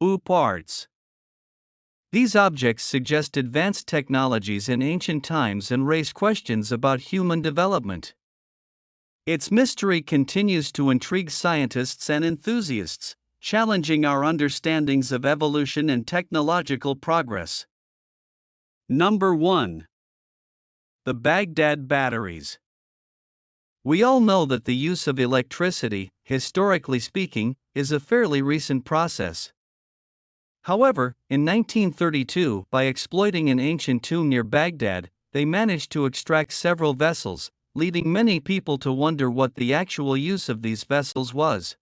parts. These objects suggest advanced technologies in ancient times and raise questions about human development. Its mystery continues to intrigue scientists and enthusiasts, challenging our understandings of evolution and technological progress. Number 1. The Baghdad Batteries. We all know that the use of electricity, historically speaking, is a fairly recent process. However, in 1932, by exploiting an ancient tomb near Baghdad, they managed to extract several vessels, leading many people to wonder what the actual use of these vessels was.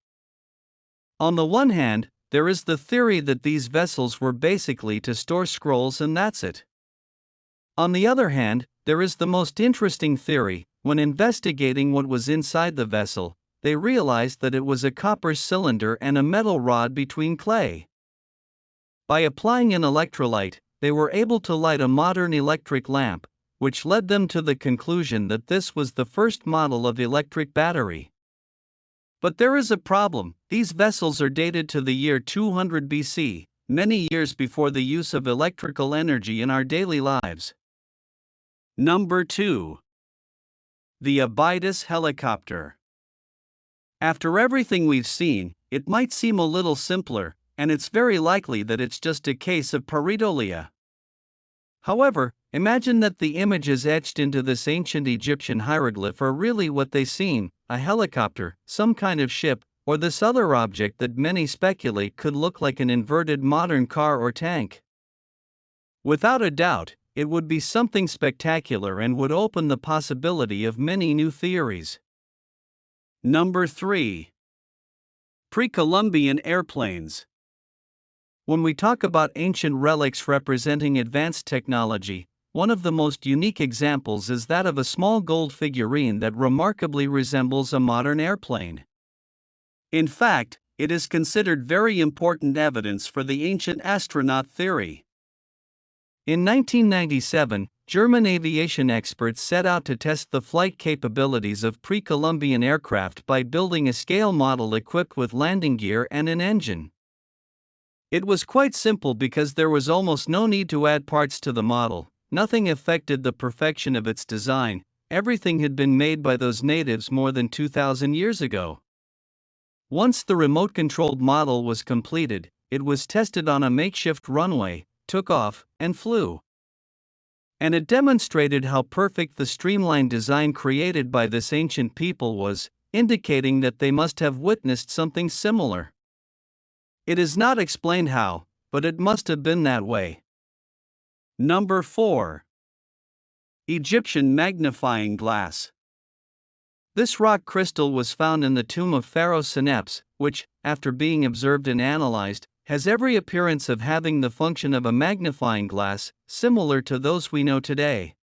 On the one hand, there is the theory that these vessels were basically to store scrolls and that's it. On the other hand, there is the most interesting theory. When investigating what was inside the vessel, they realized that it was a copper cylinder and a metal rod between clay. By applying an electrolyte, they were able to light a modern electric lamp, which led them to the conclusion that this was the first model of electric battery. But there is a problem. These vessels are dated to the year 200 BC, many years before the use of electrical energy in our daily lives. Number 2. The Abitus Helicopter. After everything we've seen, it might seem a little simpler, and it's very likely that it's just a case of pareidolia. However, imagine that the images etched into this ancient Egyptian hieroglyph are really what they seem: a helicopter, some kind of ship, or this other object that many speculate could look like an inverted modern car or tank. Without a doubt, it would be something spectacular and would open the possibility of many new theories. Number 3. Pre-Columbian airplanes. When we talk about ancient relics representing advanced technology, one of the most unique examples is that of a small gold figurine that remarkably resembles a modern airplane. In fact, it is considered very important evidence for the ancient astronaut theory. In 1997, German aviation experts set out to test the flight capabilities of pre-Columbian aircraft by building a scale model equipped with landing gear and an engine. It was quite simple because there was almost no need to add parts to the model. Nothing affected the perfection of its design. Everything had been made by those natives more than 2,000 years ago. Once the remote-controlled model was completed, it was tested on a makeshift runway, took off, and flew. And it demonstrated how perfect the streamlined design created by this ancient people was, indicating that they must have witnessed something similar. It is not explained how, but it must have been that way. Number 4. Egyptian magnifying glass. This rock crystal was found in the tomb of Pharaoh Seneps, which, after being observed and analyzed, has every appearance of having the function of a magnifying glass, similar to those we know today.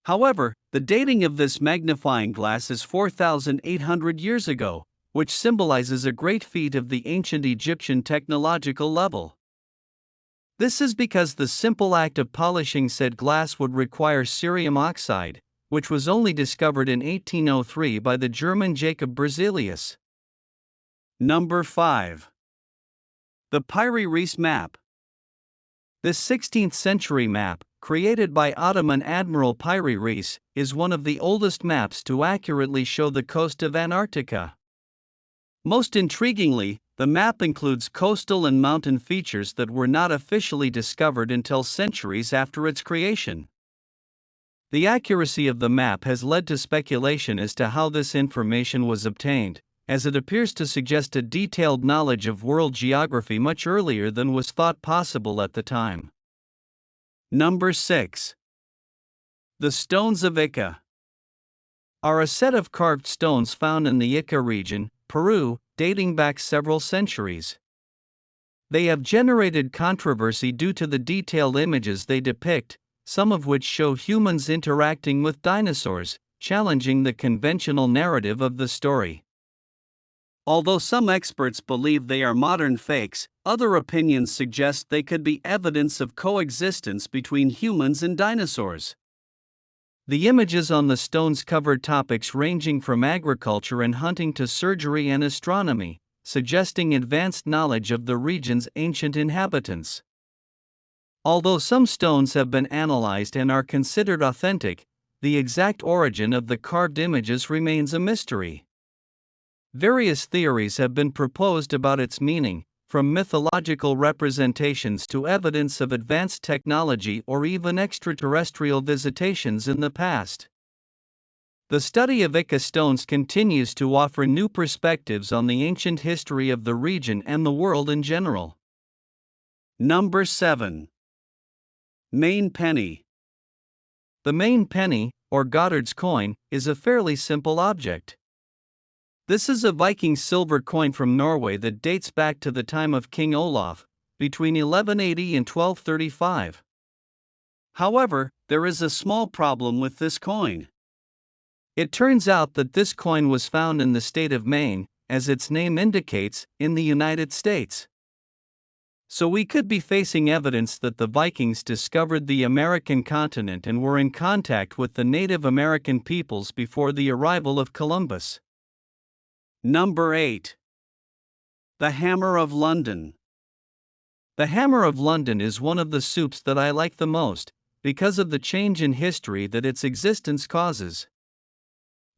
However, the dating of this magnifying glass is 4,800 years ago, which symbolizes a great feat of the ancient Egyptian technological level. This is because the simple act of polishing said glass would require cerium oxide, which was only discovered in 1803 by the German Jacob Berzelius. Number 5. The Reese map. This 16th century map, created by Ottoman Admiral Reese, is one of the oldest maps to accurately show the coast of Antarctica. Most intriguingly, the map includes coastal and mountain features that were not officially discovered until centuries after its creation. The accuracy of the map has led to speculation as to how this information was obtained, as it appears to suggest a detailed knowledge of world geography much earlier than was thought possible at the time. Number 6. The stones of Ica are a set of carved stones found in the Ica region, Peru, dating back several centuries. They have generated controversy due to the detailed images they depict, some of which show humans interacting with dinosaurs, challenging the conventional narrative of the story. Although some experts believe they are modern fakes, other opinions suggest they could be evidence of coexistence between humans and dinosaurs. The images on the stones covered topics ranging from agriculture and hunting to surgery and astronomy, suggesting advanced knowledge of the region's ancient inhabitants. Although some stones have been analyzed and are considered authentic, the exact origin of the carved images remains a mystery. Various theories have been proposed about its meaning, from mythological representations to evidence of advanced technology or even extraterrestrial visitations in the past. The study of Ica stones continues to offer new perspectives on the ancient history of the region and the world in general. Number 7. Main penny. The main penny, or Goddard's coin, is a fairly simple object. This is a Viking silver coin from Norway that dates back to the time of King Olaf, between 1180 and 1235. However, there is a small problem with this coin. It turns out that this coin was found in the state of Maine, as its name indicates, in the United States. So we could be facing evidence that the Vikings discovered the American continent and were in contact with the Native American peoples before the arrival of Columbus. Number 8. The Hammer of London. The Hammer of London is one of the soups that I like the most, because of the change in history that its existence causes.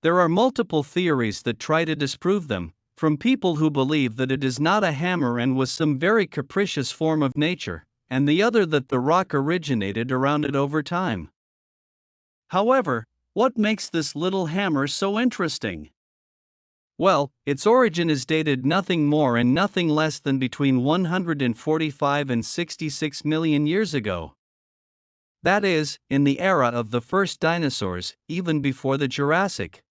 There are multiple theories that try to disprove them, from people who believe that it is not a hammer and was some very capricious form of nature, and the other that the rock originated around it over time. However, what makes this little hammer so interesting? Well, its origin is dated nothing more and nothing less than between 145 and 66 million years ago. That is, in the era of the first dinosaurs, even before the Jurassic.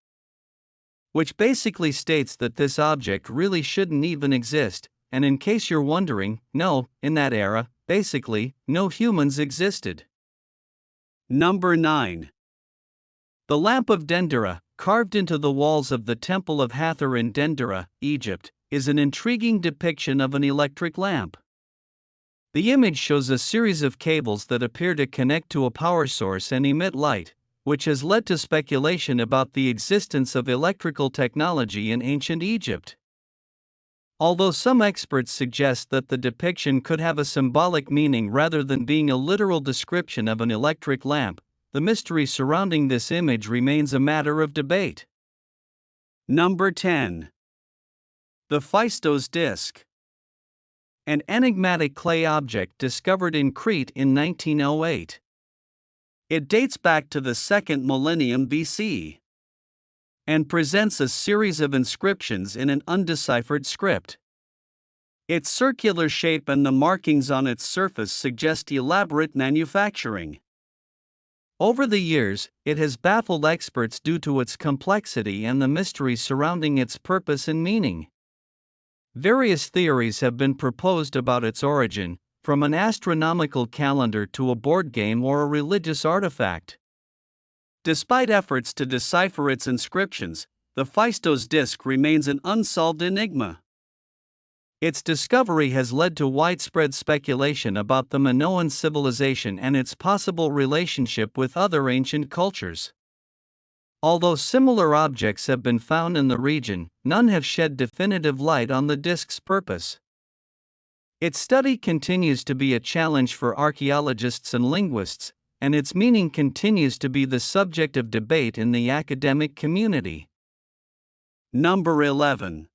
Which basically states that this object really shouldn't even exist, and in case you're wondering, no, in that era, basically, no humans existed. Number 9. The Lamp of Dendera, carved into the walls of the Temple of Hathor in Dendera, Egypt, is an intriguing depiction of an electric lamp. The image shows a series of cables that appear to connect to a power source and emit light, which has led to speculation about the existence of electrical technology in ancient Egypt. Although some experts suggest that the depiction could have a symbolic meaning rather than being a literal description of an electric lamp, the mystery surrounding this image remains a matter of debate. Number 10. The Fisto Disc. An enigmatic clay object discovered in Crete in 1908. It dates back to the 2nd millennium BC and presents a series of inscriptions in an undeciphered script. Its circular shape and the markings on its surface suggest elaborate manufacturing. Over the years, it has baffled experts due to its complexity and the mystery surrounding its purpose and meaning. Various theories have been proposed about its origin, from an astronomical calendar to a board game or a religious artifact. Despite efforts to decipher its inscriptions, the Fisto Disc remains an unsolved enigma. Its discovery has led to widespread speculation about the Minoan civilization and its possible relationship with other ancient cultures. Although similar objects have been found in the region, none have shed definitive light on the disc's purpose. Its study continues to be a challenge for archaeologists and linguists, and its meaning continues to be the subject of debate in the academic community. Number 11.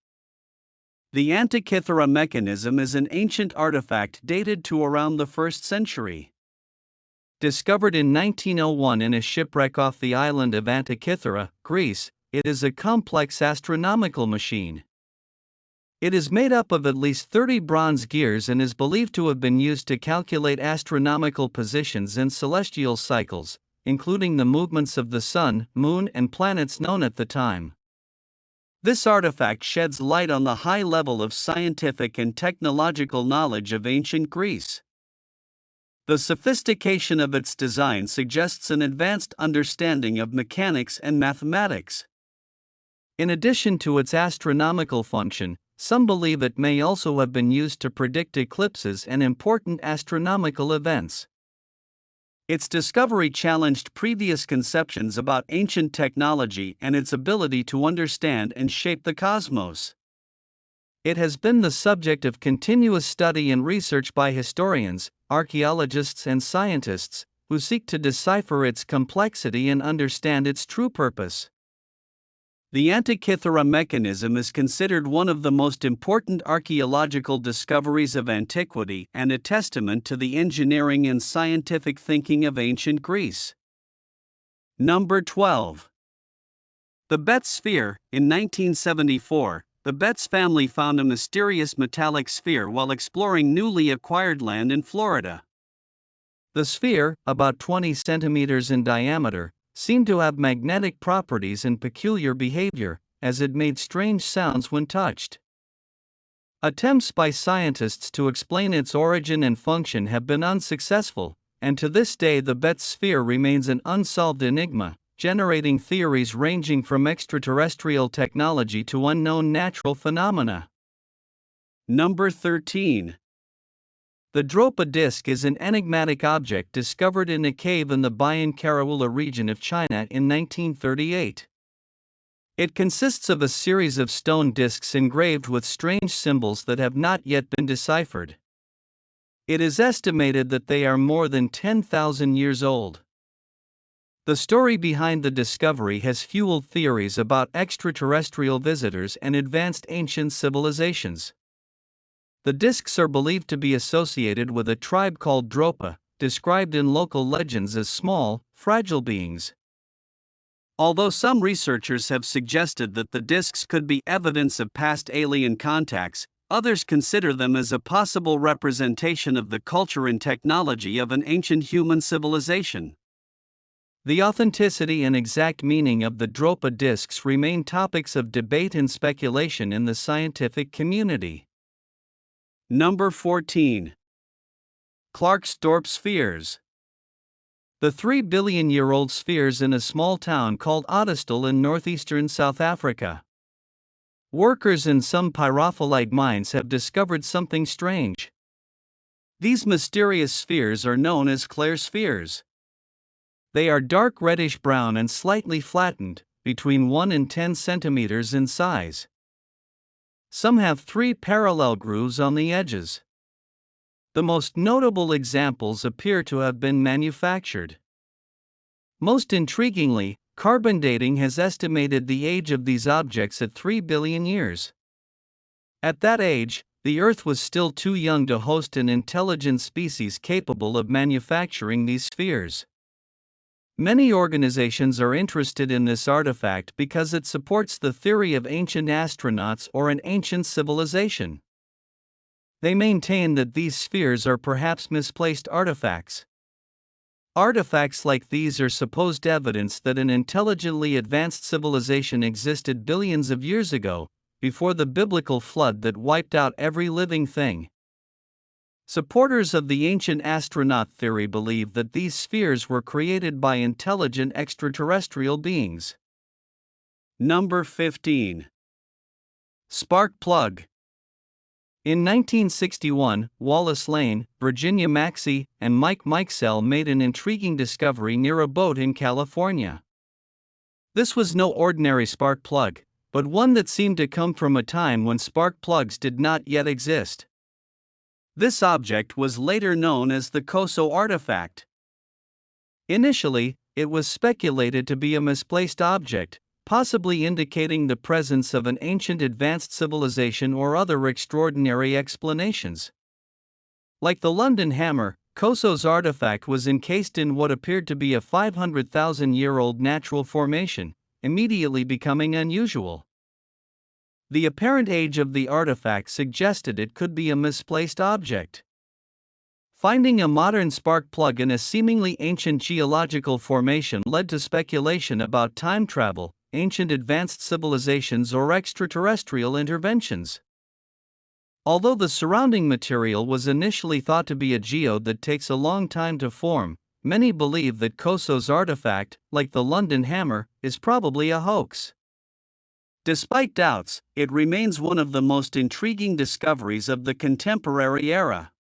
The Antira Mechanism is an ancient artifact dated to around the 1st century. Discovered in 1901 in a shipwreck off the island of Antira, Greece, it is a complex astronomical machine. It is made up of at least 30 bronze gears and is believed to have been used to calculate astronomical positions and celestial cycles, including the movements of the sun, moon, and planets known at the time. This artifact sheds light on the high level of scientific and technological knowledge of ancient Greece. The sophistication of its design suggests an advanced understanding of mechanics and mathematics. In addition to its astronomical function, some believe it may also have been used to predict eclipses and important astronomical events. Its discovery challenged previous conceptions about ancient technology and its ability to understand and shape the cosmos. It has been the subject of continuous study and research by historians, archaeologists, and scientists, who seek to decipher its complexity and understand its true purpose. The Antira Mechanism is considered one of the most important archaeological discoveries of antiquity and a testament to the engineering and scientific thinking of ancient Greece. Number 12. The Betz Sphere. In 1974, the Betz family found a mysterious metallic sphere while exploring newly acquired land in Florida. The sphere, about 20 centimeters in diameter, seemed to have magnetic properties and peculiar behavior, as it made strange sounds when touched. Attempts by scientists to explain its origin and function have been unsuccessful, and to this day the Betz sphere remains an unsolved enigma, generating theories ranging from extraterrestrial technology to unknown natural phenomena. Number 13. The Dropa Disc is an enigmatic object discovered in a cave in the Bayan Karaula region of China in 1938. It consists of a series of stone discs engraved with strange symbols that have not yet been deciphered. It is estimated that they are more than 10,000 years old. The story behind the discovery has fueled theories about extraterrestrial visitors and advanced ancient civilizations. The discs are believed to be associated with a tribe called Dropa, described in local legends as small, fragile beings. Although some researchers have suggested that the discs could be evidence of past alien contacts, others consider them as a possible representation of the culture and technology of an ancient human civilization. The authenticity and exact meaning of the Dropa discs remain topics of debate and speculation in the scientific community. Number 14. Clark's Dorp spheres. The 3-billion-year-old spheres in a small town called Ottosdal in northeastern South Africa. Workers in some pyrophyllite mines have discovered something strange. These mysterious spheres are known as Clare spheres. They are dark reddish-brown and slightly flattened, between 1 and 10 centimeters in size. Some have 3 parallel grooves on the edges. The most notable examples appear to have been manufactured. Most intriguingly, carbon dating has estimated the age of these objects at 3 billion years. At that age, the Earth was still too young to host an intelligent species capable of manufacturing these spheres. Many organizations are interested in this artifact because it supports the theory of ancient astronauts or an ancient civilization. They maintain that these spheres are perhaps misplaced artifacts. Artifacts like these are supposed evidence that an intelligently advanced civilization existed billions of years ago, before the biblical flood that wiped out every living thing. Supporters of the ancient astronaut theory believe that these spheres were created by intelligent extraterrestrial beings. Number 15. Spark plug. In 1961, Wallace Lane, Virginia Maxey, and Mike Mikesell made an intriguing discovery near a boat in California. This was no ordinary spark plug, but one that seemed to come from a time when spark plugs did not yet exist. This object was later known as the Koso artifact. Initially, it was speculated to be a misplaced object, possibly indicating the presence of an ancient advanced civilization or other extraordinary explanations. Like the London hammer, Koso's artifact was encased in what appeared to be a 500,000-year-old natural formation, immediately becoming unusual. The apparent age of the artifact suggested it could be a misplaced object. Finding a modern spark plug in a seemingly ancient geological formation led to speculation about time travel, ancient advanced civilizations, or extraterrestrial interventions. Although the surrounding material was initially thought to be a geode that takes a long time to form, many believe that Koso's artifact, like the London hammer, is probably a hoax. Despite doubts, it remains one of the most intriguing discoveries of the contemporary era.